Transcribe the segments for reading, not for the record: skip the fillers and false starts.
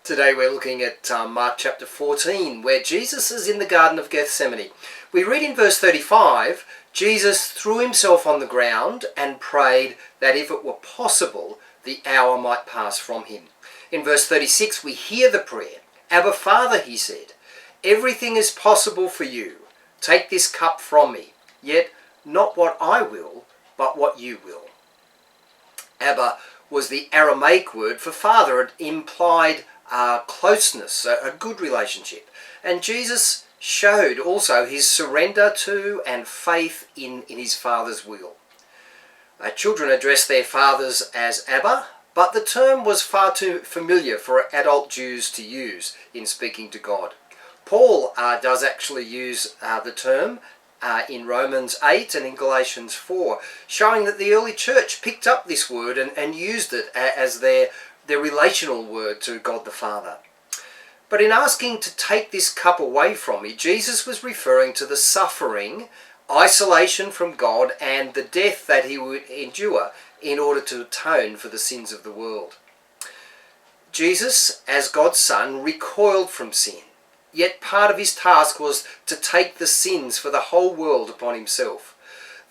Today we're looking at Mark chapter 14, where Jesus is in the Garden of Gethsemane. We read in verse 35, Jesus threw himself on the ground and prayed that if it were possible, the hour might pass from him. In verse 36 we hear the prayer. Abba, Father, he said, everything is possible for you. Take this cup from me, yet not what I will, but what you will. Abba was the Aramaic word for father. It implied closeness, a good relationship. And Jesus showed also his surrender to and faith in his Father's will. Children address their fathers as Abba, but the term was far too familiar for adult Jews to use in speaking to God. Paul does actually use the term in Romans 8 and in Galatians 4, showing that the early church picked up this word and used it as their relational word to God the Father. But in asking to take this cup away from me, Jesus was referring to the suffering, isolation from God, and the death that he would endure in order to atone for the sins of the world. Jesus, as God's Son, recoiled from sin, yet part of his task was to take the sins for the whole world upon himself.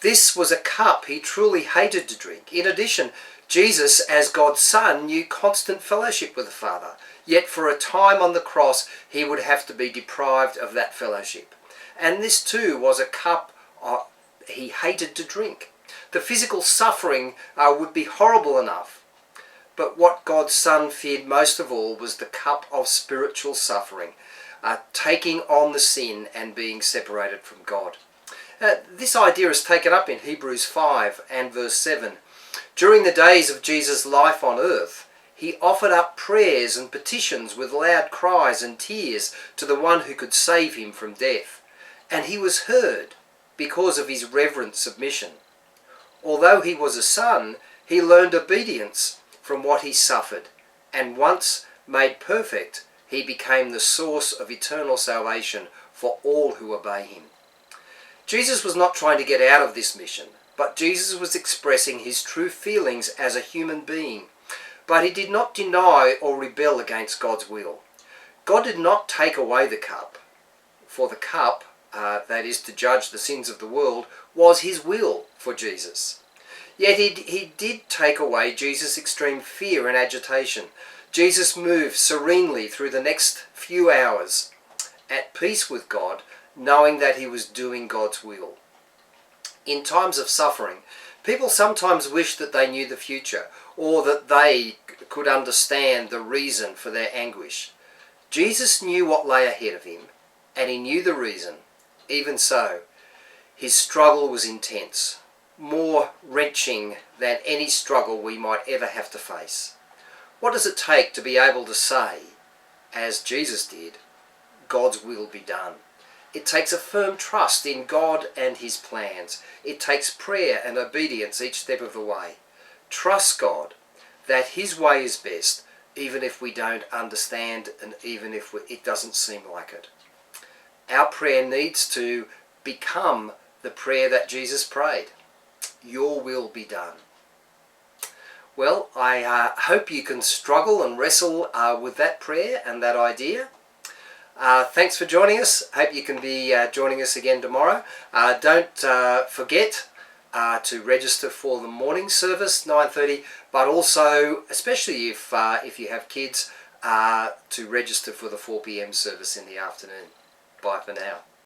This was a cup he truly hated to drink. In addition, Jesus, as God's Son, knew constant fellowship with the Father, yet for a time on the cross he would have to be deprived of that fellowship. And this too was a cup he hated to drink. The physical suffering would be horrible enough, but what God's Son feared most of all was the cup of spiritual suffering, taking on the sin and being separated from God. This idea is taken up in Hebrews 5 and verse 7. During the days of Jesus' life on earth, he offered up prayers and petitions with loud cries and tears to the one who could save him from death, and he was heard because of his reverent submission. Although he was a son, he learned obedience from what he suffered, and once made perfect, he became the source of eternal salvation for all who obey him. Jesus was not trying to get out of this mission, but Jesus was expressing his true feelings as a human being. But he did not deny or rebel against God's will. God did not take away the cup, for the cup, that is to judge the sins of the world, was his will for Jesus. Yet he did take away Jesus' extreme fear and agitation. Jesus moved serenely through the next few hours, at peace with God, knowing that he was doing God's will. In times of suffering, people sometimes wish that they knew the future, or that they could understand the reason for their anguish. Jesus knew what lay ahead of him, and he knew the reason. Even so, his struggle was intense, more wrenching than any struggle we might ever have to face. What does it take to be able to say, as Jesus did, God's will be done? It takes a firm trust in God and his plans. It takes prayer and obedience each step of the way. Trust God that his way is best, even if we don't understand and even if it doesn't seem like it. Our prayer needs to become the prayer that Jesus prayed. Your will be done. Well, I hope you can struggle and wrestle with that prayer and that idea. Thanks for joining us. Hope you can be joining us again tomorrow. Don't forget to register for the morning service, 9:30, but also, especially if you have kids, to register for the 4 p.m. service in the afternoon. Bye for now.